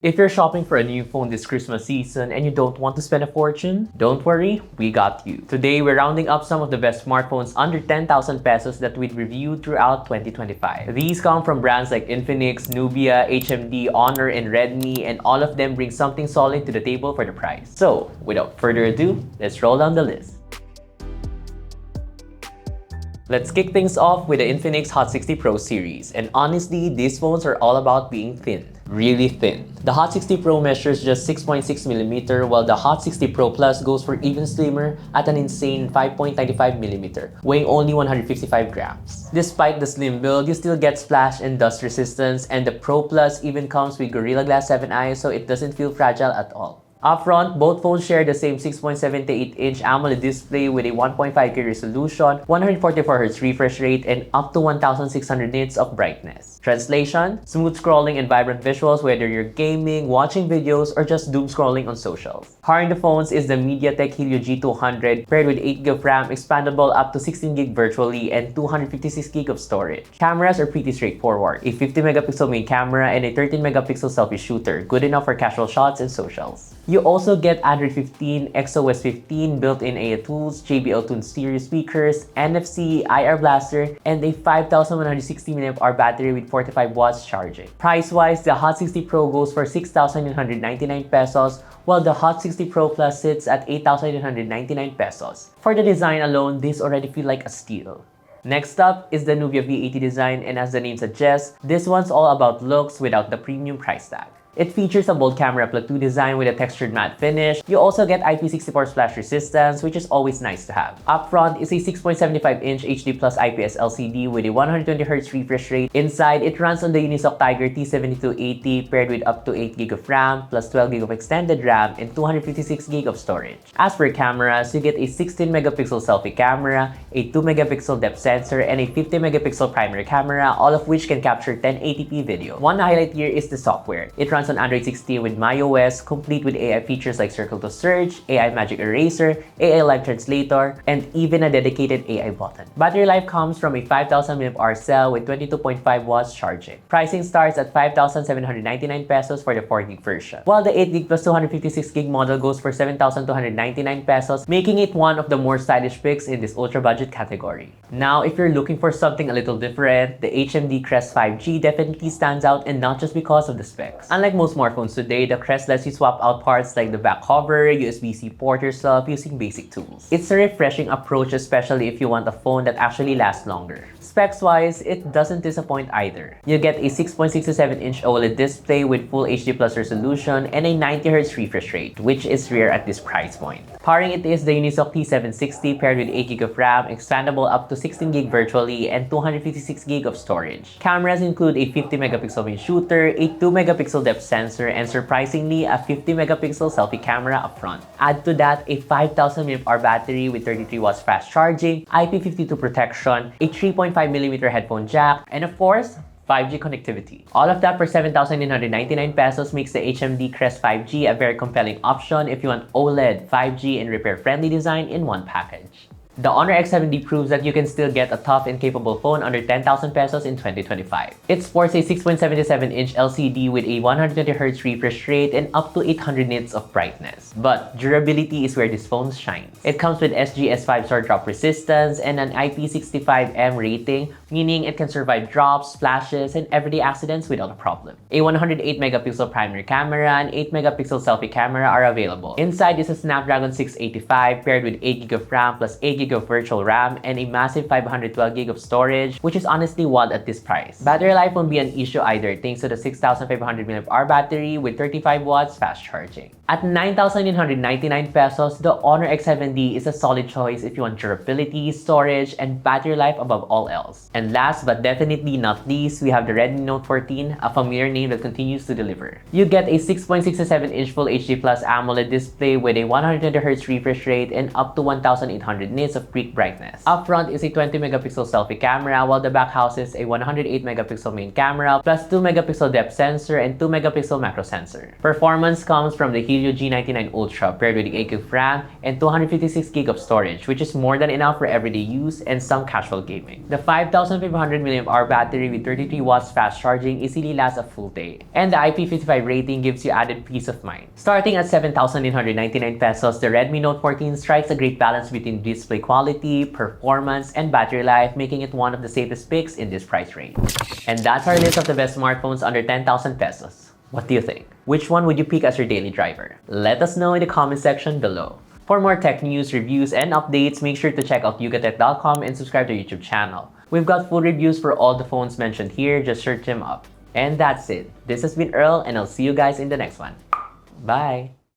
If you're shopping for a new phone this Christmas season and you don't want to spend a fortune, don't worry, we got you. Today, we're rounding up some of the best smartphones under 10,000 pesos that we'd reviewed throughout 2025. These come from brands like Infinix, Nubia, HMD, Honor, and Redmi, and all of them bring something solid to the table for the price. So, without further ado, let's roll down the list. Let's kick things off with the Infinix HOT 60 Pro series, and honestly, these phones are all about being thin. Really thin. The HOT 60 Pro measures just 6.6mm, while the HOT 60 Pro Plus goes for even slimmer at an insane 5.95mm, weighing only 155 grams. Despite the slim build, you still get splash and dust resistance, and the Pro Plus even comes with Gorilla Glass 7i, so it doesn't feel fragile at all. Up front, both phones share the same 6.78-inch AMOLED display with a 1.5K resolution, 144Hz refresh rate, and up to 1600 nits of brightness. Translation: smooth scrolling and vibrant visuals whether you're gaming, watching videos, or just doom scrolling on socials. Powering the phones is the MediaTek Helio G200 paired with 8GB of RAM, expandable up to 16GB virtually, and 256GB of storage. Cameras are pretty straightforward. A 50MP main camera and a 13MP selfie shooter, good enough for casual shots and socials. You also get Android 15, XOS 15, built-in AI tools, JBL tuned stereo speakers, NFC, IR blaster, and a 5160mAh battery with 45 watts charging. Price-wise, the HOT 60 Pro goes for 6,999 pesos, while the HOT 60 Pro Plus sits at 8,999 pesos. For the design alone, this already feels like a steal. Next up is the Nubia V80 Design, and as the name suggests, this one's all about looks without the premium price tag. It features a bold camera plateau design with a textured matte finish. You also get IP64 splash resistance, which is always nice to have. Up front is a 6.75-inch HD Plus IPS LCD with a 120Hz refresh rate. Inside, it runs on the Unisoc Tiger T7280 paired with up to 8GB of RAM, plus 12GB of extended RAM, and 256GB of storage. As for cameras, you get a 16MP selfie camera, a 2MP depth sensor, and a 50MP primary camera, all of which can capture 1080p video. One highlight here is the software. It runs on Android 16 with MyOS, complete with AI features like Circle to Search, AI Magic Eraser, AI Live Translator, and even a dedicated AI button. Battery life comes from a 5000mAh cell with 22.5 watts charging. Pricing starts at 5,799 pesos for the 4GB version, while the 8GB plus 256GB model goes for 7,299 pesos, making it one of the more stylish picks in this ultra budget category. Now, if you're looking for something a little different, the HMD Crest 5G definitely stands out, and not just because of the specs. Unlike most smartphones today, the Crest lets you swap out parts like the back cover, USB-C port yourself using basic tools. It's a refreshing approach, especially if you want a phone that actually lasts longer. Specs-wise, it doesn't disappoint either. You get a 6.67-inch OLED display with Full HD Plus resolution and a 90Hz refresh rate, which is rare at this price point. Powering it is the Unisoc T760 paired with 8GB of RAM, expandable up to 16GB virtually, and 256GB of storage. Cameras include a 50MP main shooter, a 2MP depth sensor, and surprisingly, a 50MP selfie camera up front. Add to that a 5000mAh battery with 33 watts fast charging, IP52 protection, a 3.5mm headphone jack, and of course, 5G connectivity. All of that for 7,999 pesos makes the HMD Crest 5G a very compelling option if you want OLED, 5G, and repair-friendly design in one package. The Honor X70 proves that you can still get a tough and capable phone under 10,000 pesos in 2025. It sports a 6.77-inch LCD with a 120Hz refresh rate and up to 800 nits of brightness. But durability is where this phone shines. It comes with SGS5 star drop resistance and an IP65M rating, meaning it can survive drops, splashes, and everyday accidents without a problem. A 108MP primary camera and 8MP selfie camera are available. Inside is a Snapdragon 685 paired with 8GB of RAM plus 8GB of virtual RAM and a massive 512GB of storage, which is honestly wild at this price. Battery life won't be an issue either thanks to the 6,500mAh battery with 35 watts fast charging. At 9,999 pesos, the Honor X70 is a solid choice if you want durability, storage, and battery life above all else. And last but definitely not least, we have the Redmi Note 14, a familiar name that continues to deliver. You get a 6.67-inch Full HD Plus AMOLED display with a 120Hz refresh rate and up to 1,800 nits of peak brightness. Up front is a 20 megapixel selfie camera, while the back houses a 108 megapixel main camera plus 2 megapixel depth sensor and 2 megapixel macro sensor. Performance comes from the Helio G99 Ultra paired with the 8GB RAM and 256GB of storage, which is more than enough for everyday use and some casual gaming. The 5,500 mAh battery with 33 watts fast charging easily lasts a full day, and the IP55 rating gives you added peace of mind. Starting at 7,999 pesos, the Redmi Note 14 strikes a great balance between display quality, performance, and battery life, making it one of the safest picks in this price range. And that's our list of the best smartphones under 10,000 pesos. What do you think? Which one would you pick as your daily driver? Let us know in the comment section below. For more tech news, reviews, and updates, make sure to check out yugatech.com and subscribe to our YouTube channel. We've got full reviews for all the phones mentioned here, just search them up. And that's it. This has been Earl, and I'll see you guys in the next one. Bye!